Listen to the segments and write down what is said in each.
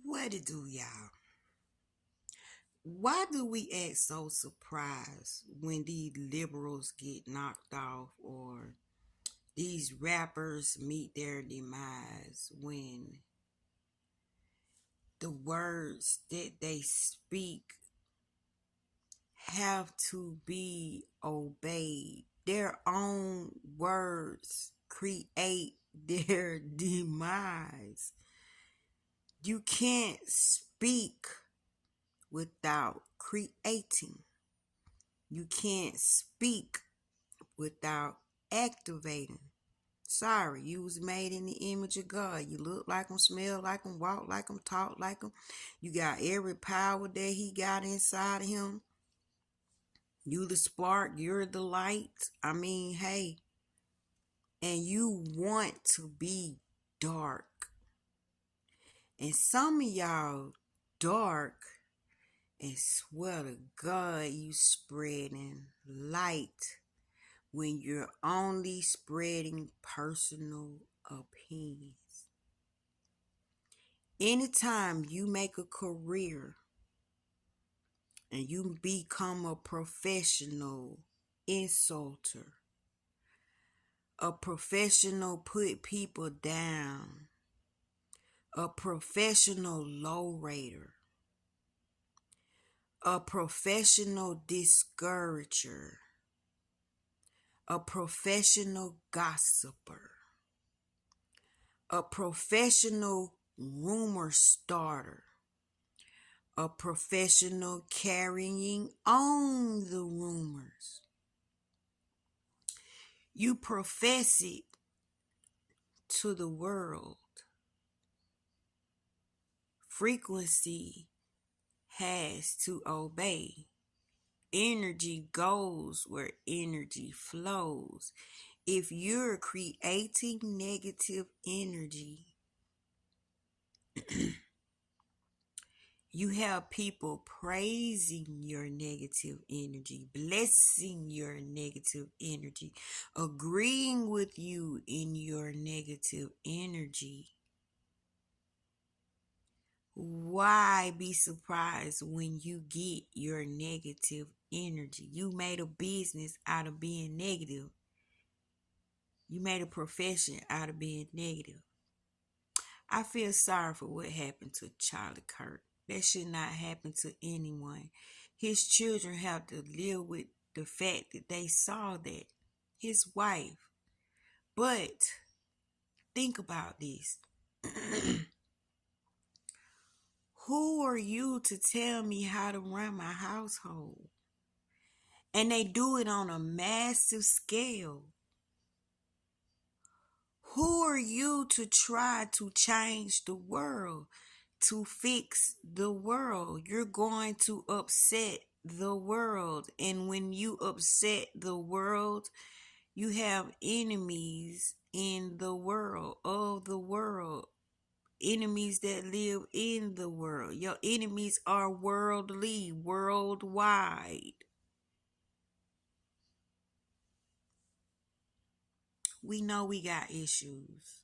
What it do, y'all? Why do we act so surprised when these liberals get knocked off or these rappers meet their demise when the words that they speak have to be obeyed? Their own words create their demise. You can't speak without creating. You can't speak without activating. Sorry, you was made in the image of God. You look like him, smell like him, walk like him, talk like him. You got every power that he got inside of him. You the spark, you're the light. I mean, hey, and you want to be dark. And some of y'all dark and swear to God you spreading light when you're only spreading personal opinions. Anytime you make a career and you become a professional insulter, a professional put people down, a professional low rater, a professional discourager, a professional gossiper, a professional rumor starter, a professional carrying on the rumors. You profess it to the world. Frequency has to obey. Energy goes where energy flows. If you're creating negative energy, you have people praising your negative energy, blessing your negative energy, agreeing with you in your negative energy. Why be surprised when you get your negative energy? You made a business out of being negative. You made a profession out of being negative. I feel sorry for what happened to Charlie Kirk. That should not happen to anyone. His children have to live with the fact that they saw that. His wife. But think about this. Who are you to tell me how to run my household? And they do it on a massive scale. Who are you to try to change the world, to fix the world? You're going to upset the world. And when you upset the world, you have enemies in the world, of the world, enemies that live in the world. Your enemies are worldly, worldwide. We know we got issues.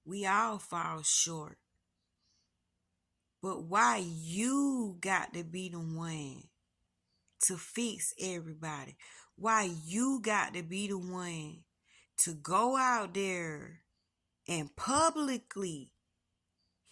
We all fall short. But why you got to be the one to fix everybody? Why you got to be the one to go out there and publicly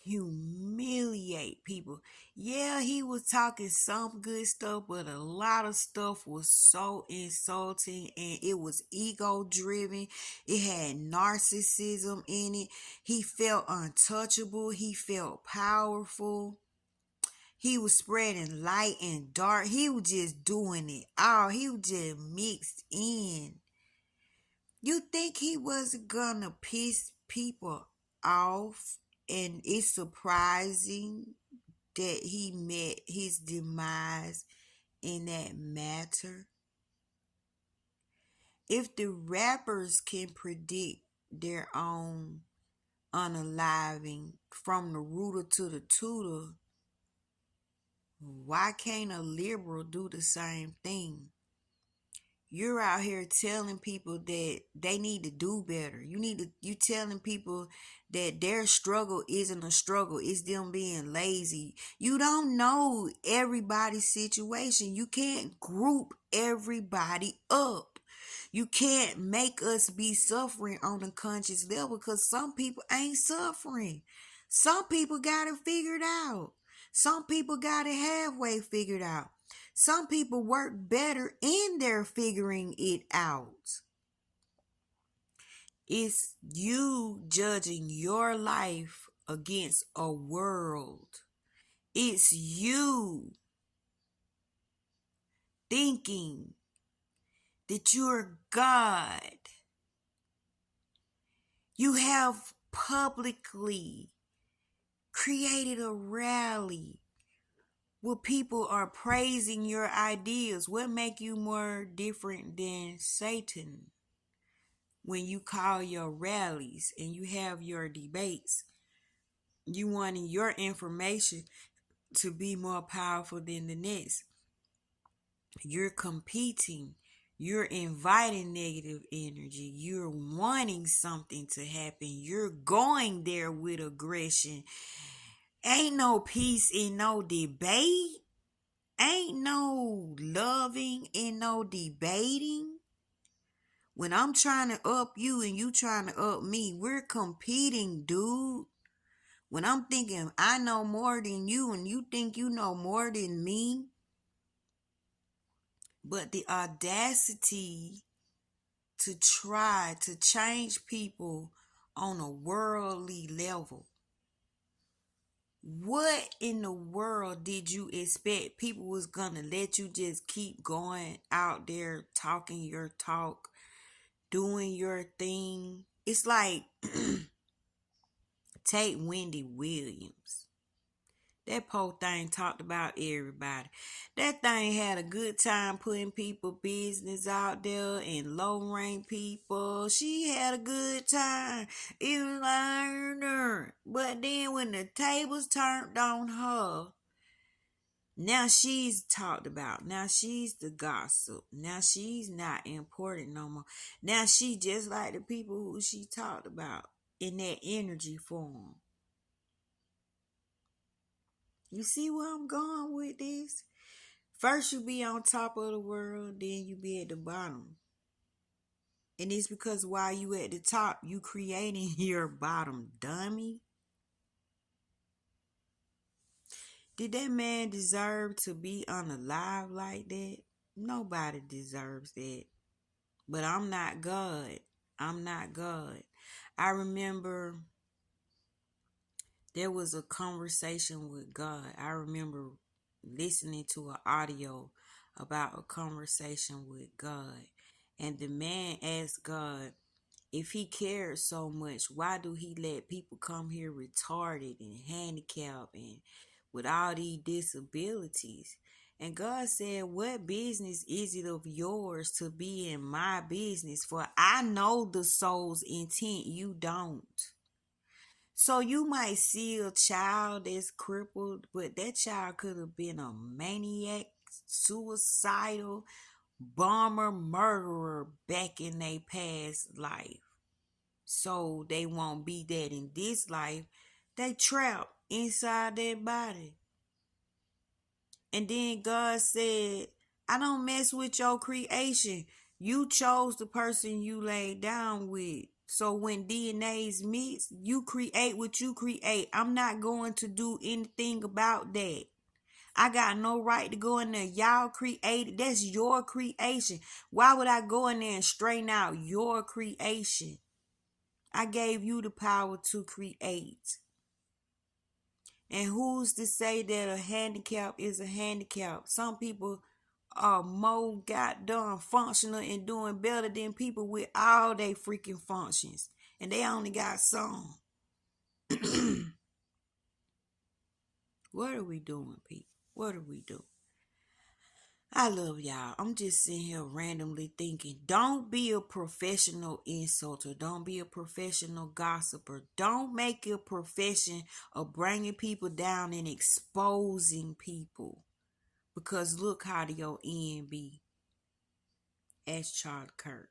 humiliate people? Yeah, he was talking some good stuff, but a lot of stuff was so insulting and it was ego driven. It had narcissism in it. He felt untouchable. He felt powerful. He was spreading light and dark. He was just doing it all. He was just mixed in. You think he wasn't gonna piss people off? And it's surprising that he met his demise in that matter. If the rappers can predict their own unaliving from the rooter to the tutor, why can't a liberal do the same thing? You're out here telling people that they need to do better. You telling people that their struggle isn't a struggle, it's them being lazy. You don't know everybody's situation. You can't group everybody up. You can't make us be suffering on a conscious level because some people ain't suffering. Some people got it figured out. Some people got it halfway figured out. Some people work better in their figuring it out. It's you judging your life against a world. It's you thinking that you're God. You have publicly created a rally where people are praising your ideas. What make you more different than Satan? When you call your rallies and you have your debates, you wanting your information to be more powerful than the next. You're competing. You're inviting negative energy. You're wanting something to happen. You're going there with aggression. Ain't no peace in no debate. Ain't no loving in no debating. When I'm trying to up you and you trying to up me, we're competing, dude. When I'm thinking I know more than you and you think you know more than me, but the audacity to try to change people on a worldly level. What in the world did you expect people was gonna let you just keep going out there talking your talk, doing your thing? It's like take Wendy Williams. That poor thing talked about everybody. That thing had a good time putting people business out there and low rank people. She had a good time. Even learned her. But then when the tables turned on her, now she's talked about. Now she's the gossip. Now she's not important no more. Now she just like the people who she talked about in that energy form. You see where I'm going with this? First you be on top of the world, then you be at the bottom. And it's because while you at the top, you creating your bottom, dummy. Did that man deserve to be unalive like that? Nobody deserves that. But I'm not God. I'm not God. I remember there was a conversation with God. I remember listening to an audio about a conversation with God. And the man asked God, if he cared so much, why do he let people come here retarded and handicapped and with all these disabilities? And God said, what business is it of yours to be in my business? For I know the soul's intent, you don't. So you might see a child that's crippled, but that child could have been a maniac, suicidal, bomber, murderer back in their past life. So they won't be that in this life. They trapped inside their body. And then God said, I don't mess with your creation. You chose the person you laid down with. So when DNAs meets, you create what you create. I'm not going to do anything about that. I got no right to go in there. Y'all created. That's your creation. Why would I go in there and straighten out your creation? I gave you the power to create. And who's to say that a handicap is a handicap? Some people are more goddamn functional and doing better than people with all their freaking functions. And they only got some. What are we doing, people? What are we doing? I love y'all. I'm just sitting here randomly thinking, don't be a professional insulter. Don't be a professional gossiper. Don't make a profession of bringing people down and exposing people. Because look how your end be as Charlie Kirk.